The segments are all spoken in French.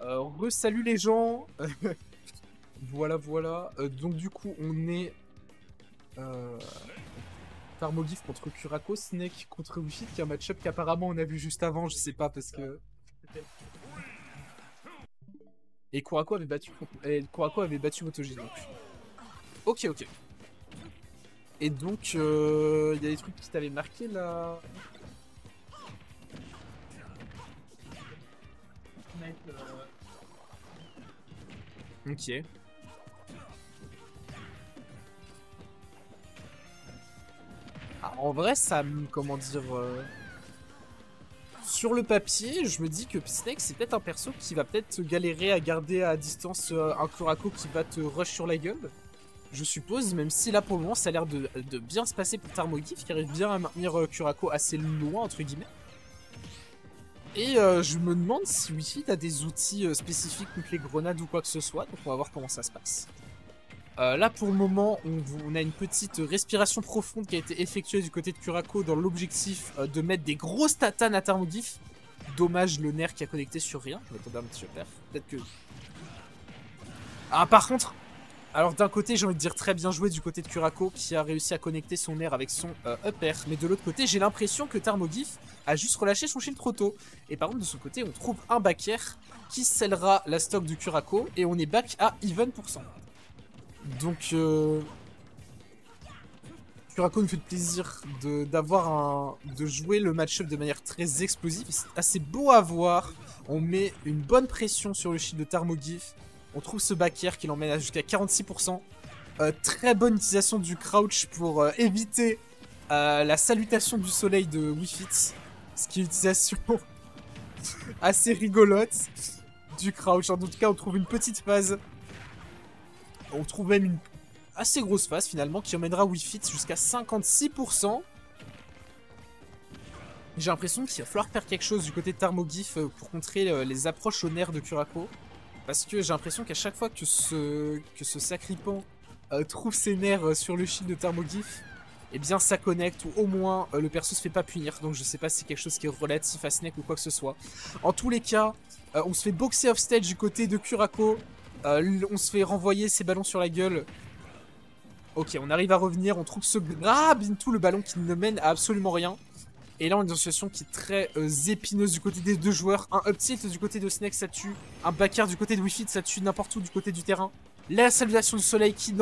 Re-salut les gens. Voilà, voilà. Donc du coup, on est Tarmogif contre Kurako, Snake contre Wishit, qui est un match-up qu'apparemment on a vu juste avant, je sais pas parce que. Et Kurako avait battu MotoG donc. Ok, ok. Et donc, il y a des trucs qui t'avaient marqué là. Ok. Ah, en vrai, ça me. Comment dire. Sur le papier, je me dis que Snake, c'est peut-être un perso qui va peut-être galérer à garder à distance un Kurako qui va te rush sur la gueule. Je suppose, même si là pour le moment ça a l'air de bien se passer pour Tarmogif qui arrive bien à maintenir Kurako assez loin entre guillemets. Et je me demande si Wi-Fi a des outils spécifiques contre les grenades ou quoi que ce soit, donc on va voir comment ça se passe. Là pour le moment on a une petite respiration profonde qui a été effectuée du côté de Kurako dans l'objectif de mettre des grosses tatanes à Tarmogif. Dommage le nerf qui a connecté sur rien, je m'attendais un petit peu perf, peut-être que... Ah par contre, alors d'un côté j'ai envie de dire très bien joué du côté de Kurako qui a réussi à connecter son nerf avec son upper, mais de l'autre côté j'ai l'impression que Tarmogif a juste relâché son shield trop tôt. Et par contre de son côté on trouve un back air qui scellera la stock du Kurako et on est back à even %. Donc Kurako nous fait le plaisir de jouer le match-up de manière très explosive. C'est assez beau à voir. On met une bonne pression sur le shield de Tarmogif. On trouve ce back air qui l'emmène jusqu'à 46%. Très bonne utilisation du crouch pour éviter la salutation du soleil de Wii-Fit. Ce qui est une utilisation assez rigolote du crouch. En tout cas, on trouve une petite phase. On trouve même une assez grosse phase finalement qui emmènera Wii-Fit jusqu'à 56%. J'ai l'impression qu'il va falloir faire quelque chose du côté de Tarmogif pour contrer les approches au nerf de Kurako. Parce que j'ai l'impression qu'à chaque fois que ce sacripant trouve ses nerfs sur le shield de Tarmogif, eh bien ça connecte ou au moins le perso se fait pas punir. Donc je sais pas si c'est quelque chose qui est relatif à Snake ou quoi que ce soit. En tous les cas, on se fait boxer off stage du côté de Kurako. On se fait renvoyer ses ballons sur la gueule. Ok, on arrive à revenir, on trouve ce grab into le ballon qui ne mène à absolument rien. Et là on est dans une situation qui est très épineuse du côté des deux joueurs. Un up tilt du côté de Snake ça tue, un back air du côté de Wii-Fit ça tue n'importe où du côté du terrain. La salutation du soleil qui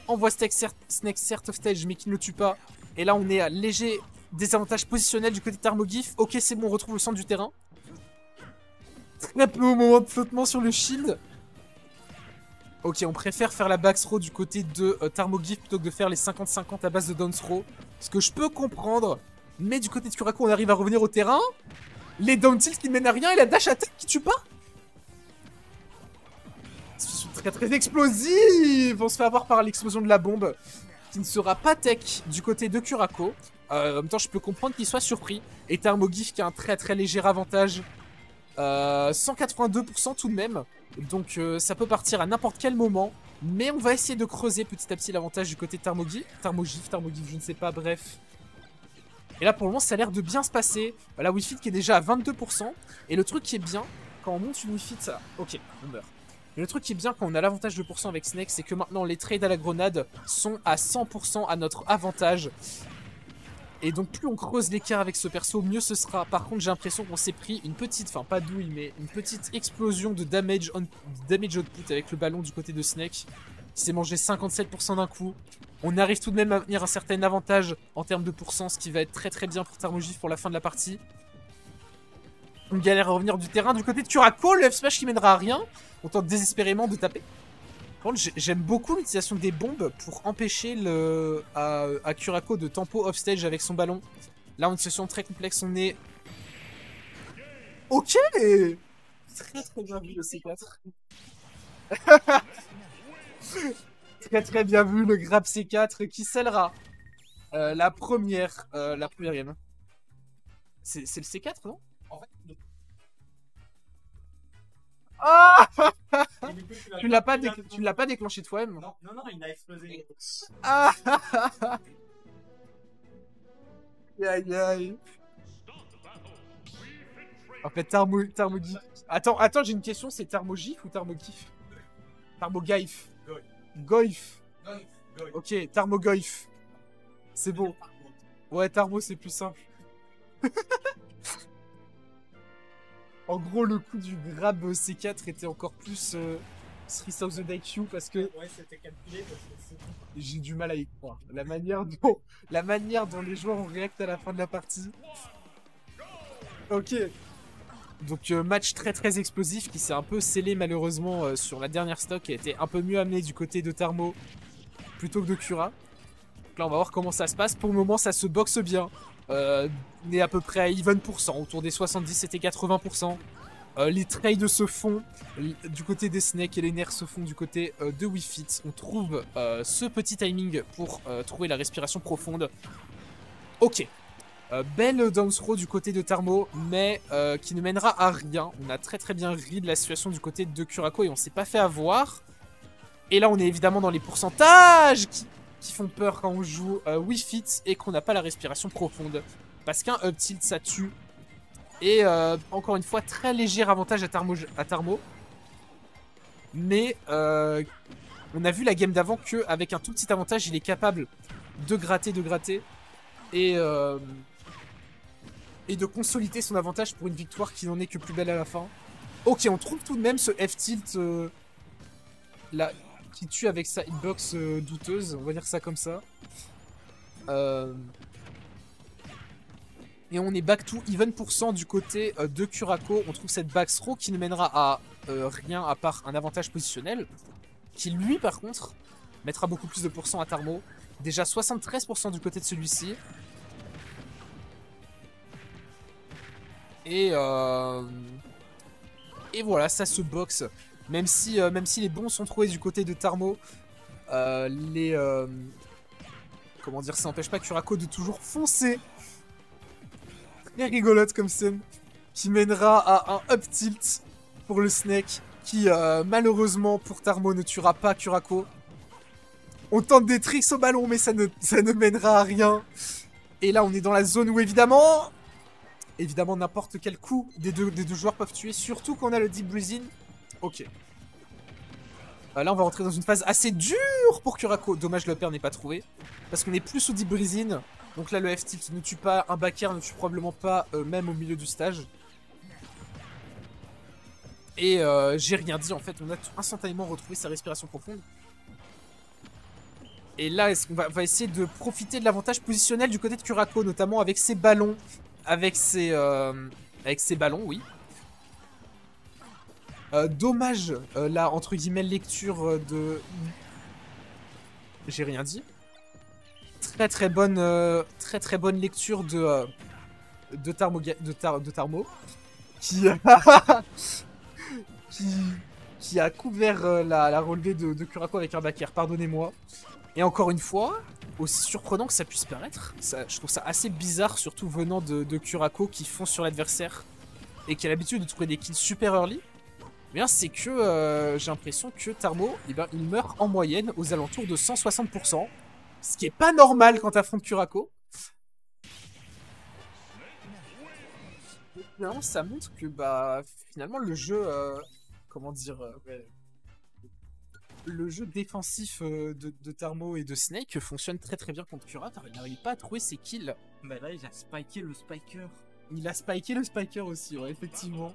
envoie Snake certes off stage mais qui ne le tue pas. Et là on est à léger désavantage positionnel du côté de Tarmogif. Ok c'est bon, on retrouve le centre du terrain. Très peu au moment de flottement sur le shield. Ok, on préfère faire la back throw du côté de Tarmogif plutôt que de faire les 50-50 à base de down throw. Ce que je peux comprendre. Mais du côté de Kurako, on arrive à revenir au terrain. Les down tilts qui ne mènent à rien et la dash attack qui tue pas. C'est très très explosif. On se fait avoir par l'explosion de la bombe. Qui ne sera pas tech du côté de Kurako. En même temps, je peux comprendre qu'il soit surpris. Et Tarmogif qui a un très très léger avantage. 182% tout de même. Donc ça peut partir à n'importe quel moment. Mais on va essayer de creuser petit à petit l'avantage du côté de Tarmogif, je ne sais pas, bref. Et là pour le moment ça a l'air de bien se passer. La Wii-Fit qui est déjà à 22%. Et le truc qui est bien, quand on monte une Wii-Fit, ça... Ok, on meurt. Mais le truc qui est bien quand on a l'avantage de pourcent avec Snake, c'est que maintenant les trades à la grenade sont à 100% à notre avantage. Et donc plus on creuse l'écart avec ce perso, mieux ce sera. Par contre j'ai l'impression qu'on s'est pris une petite, enfin pas douille, mais une petite explosion de damage output avec le ballon du côté de Snake. Qui s'est mangé 57% d'un coup. On arrive tout de même à maintenir un certain avantage en termes de pourcent, ce qui va être très très bien pour Tarmogif pour la fin de la partie. On galère à revenir du terrain. Du côté de Kurako, le F-Smash qui mènera à rien. On tente désespérément de taper. Par contre, j'aime beaucoup l'utilisation des bombes pour empêcher à Kurako de tempo offstage avec son ballon. Là, on a une situation très complexe. On est... Ok. Très très bien vu le C4. Très très bien vu le grab C4 qui scellera la première game. C'est le C4, non? En fait, ah tu l'as pas déclenché toi-même? Non, il a explosé. Ah aïe aïe. En fait, Tarmogif. Attends, j'ai une question, c'est Tarmogif ou Tarmogif? Tarmogaif. Goif. Ok, Tarmogoif. C'est bon. Ouais, Tarmo, c'est plus simple. En gros, le coup du grab C4 était encore plus 3000 IQ parce que Ouais, c'était calculé parce que c'est... j'ai du mal à y croire. La manière dont les joueurs ont réacté à la fin de la partie. Ok. Donc match très très explosif qui s'est un peu scellé malheureusement sur la dernière stock qui a été un peu mieux amené du côté de Tarmo plutôt que de Cura. Donc là on va voir comment ça se passe. Pour le moment ça se boxe bien. On est à peu près à even %, autour des 70 et 80%. Les trades se font du côté des Snakes et les nerfs se font du côté de Wii Fit. On trouve ce petit timing pour trouver la respiration profonde. Ok. Belle down throw du côté de Tarmo, mais qui ne mènera à rien. On a très très bien read la situation du côté de Curako et on s'est pas fait avoir. Et là on est évidemment dans les pourcentages qui font peur quand on joue Wii Fit et qu'on n'a pas la respiration profonde. Parce qu'un up tilt ça tue. Et encore une fois, très léger avantage à Tarmo. Mais on a vu la game d'avant qu'avec un tout petit avantage, il est capable de gratter. Et de consolider son avantage pour une victoire qui n'en est que plus belle à la fin. Ok, on trouve tout de même ce F-tilt là, qui tue avec sa hitbox douteuse, on va dire ça comme ça. Et on est back to even % du côté de Curako. On trouve cette back throw qui ne mènera à rien à part un avantage positionnel. Qui lui par contre mettra beaucoup plus de % à Tarmo. Déjà 73% du côté de celui-ci. Et voilà, ça se boxe. Même si les bons sont trouvés du côté de Tarmo, comment dire, ça n'empêche pas Curako de toujours foncer. Très rigolote comme scène, qui mènera à un up tilt pour le Snake, qui malheureusement pour Tarmo ne tuera pas Curako. On tente des tricks au ballon, mais ça ne mènera à rien. Et là, on est dans la zone où évidemment n'importe quel coup des deux joueurs peuvent tuer, surtout quand on a le deep breathing. Ok. Là, on va rentrer dans une phase assez dure pour Curako. Dommage, le pair n'est pas trouvé. Parce qu'on est plus sous deep breathing. Donc là, le F-tilt ne tue pas, un back air ne tue probablement pas, même au milieu du stage. Et j'ai rien dit, en fait, on a instantanément retrouvé sa respiration profonde. Et là, est-ce qu'on va essayer de profiter de l'avantage positionnel du côté de Curako, notamment avec ses ballons. Avec ses ballons, oui. Dommage, là, entre guillemets, lecture de... J'ai rien dit. Très bonne lecture de Tarmo. Qui a couvert la relevée de Curako avec un back air, pardonnez-moi. Et encore une fois, aussi surprenant que ça puisse paraître, je trouve ça assez bizarre, surtout venant de Curako qui fonce sur l'adversaire et qui a l'habitude de trouver des kills super early. Mais c'est que j'ai l'impression que Tarmo, il meurt en moyenne aux alentours de 160%, ce qui est pas normal quand t'affrontes Curako. Et finalement, ça montre que finalement le jeu, comment dire, le jeu défensif de Tarmo et de Snake fonctionne très bien contre Cura, car il n'arrive pas à trouver ses kills. Bah là, il a spiké le spiker. Il a spiké le spiker aussi, ouais, effectivement.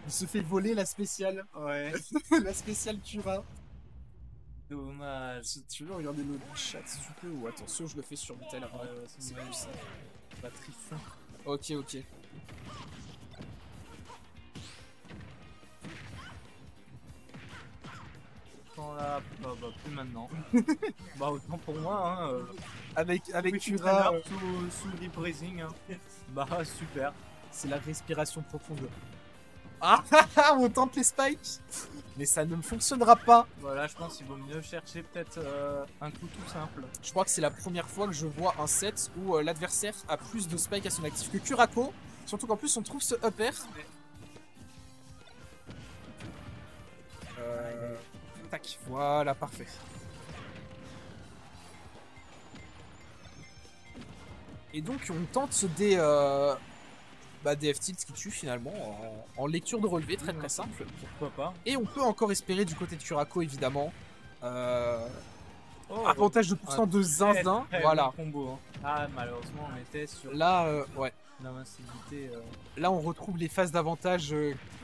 Il se fait voler la spéciale. Ouais. La spéciale Cura. Dommage. Tu veux regarder le chat si tu peux, ou attention, je le fais sur Vital avant. C'est plus ça. Batterie fin. Ok. Là, plus maintenant. Autant pour moi, hein. Avec oui, Cura. Sous deep breathing. Hein. Super. C'est la respiration profonde. Ah, on tente les spikes, mais ça ne fonctionnera pas. Voilà, je pense qu'il vaut mieux chercher peut-être un coup tout simple. Je crois que c'est la première fois que je vois un set où l'adversaire a plus de spikes à son actif que Curako. Surtout qu'en plus on trouve ce up air. Tac, voilà, parfait. Et donc on tente bah, DF Tilt qui tue finalement en lecture de relevé, très très simple. Pourquoi pas. Et on peut encore espérer du côté de Curako évidemment. Oh, Avantage de pourcent de zinzin, voilà. bon combo, hein. Ah, malheureusement, on était sur Là, ouais. l'invincibilité. Là, on retrouve les phases d'avantage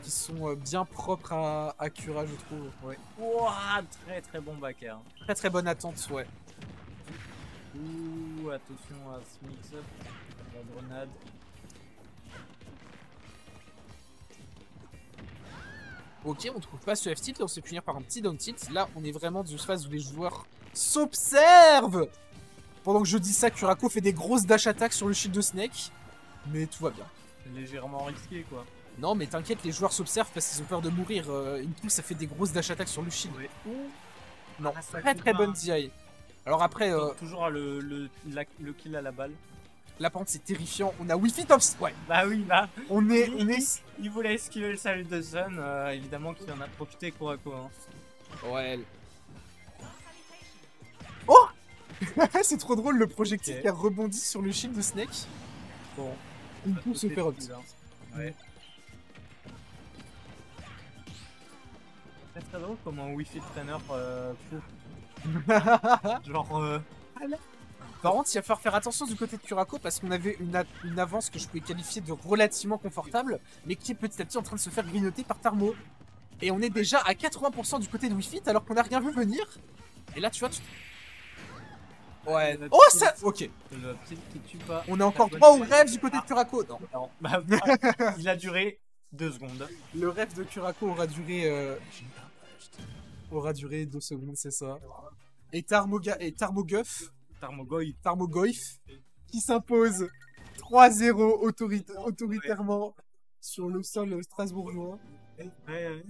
qui sont bien propres à Cura, je trouve. Ouais. Ouah, très très bon backer. Très très bonne attente, ouais. Ouh, attention à ce mix-up. La grenade. Ok, on trouve pas ce F-tilt, on se fait punir par un petit down tilt. Là, on est vraiment dans une phase où les joueurs s'observent. Pendant que je dis ça, Curako fait des grosses dash attaques sur le shield de Snake. Mais tout va bien. Légèrement risqué, quoi. Non, mais t'inquiète, les joueurs s'observent parce qu'ils ont peur de mourir. Impulse, ça fait des grosses dash attaques sur le shield. Ouais. Non, Ah, ça très fait très mal. bonne DI. Alors après, Toujours le kill à la balle. la pente c'est terrifiant. On a Wi-Fi top. Ouais, Bah oui, là. on est. Il voulait esquiver le salut de Sun. Évidemment qu'il en a profité, Kurako. Hein. Ouais. Oh c'est trop drôle le projectile Ok. qui a rebondi sur le shield de Snake. Bon. Impulse se fait up. Ouais. C'est très drôle comment un Wi-Fi trainer genre Par contre, il va falloir faire attention du côté de Curako parce qu'on avait une avance que je pouvais qualifier de relativement confortable, mais qui est petit à petit en train de se faire grignoter par Tarmo. Et on est déjà à 80% du côté de Wi-Fi alors qu'on n'a rien vu venir. Et là, tu vois, Ouais. Oh, ça. Ok. le petit qui tue pas. On est encore droit au rêve du côté de Curako. Non. Non. Bah, il a duré 2 secondes. Le rêve de Curako aura duré. Aura duré 2 secondes, c'est ça. Et Tarmogoyf qui s'impose 3-0 autoritairement sur le sol strasbourgeois. Ouais,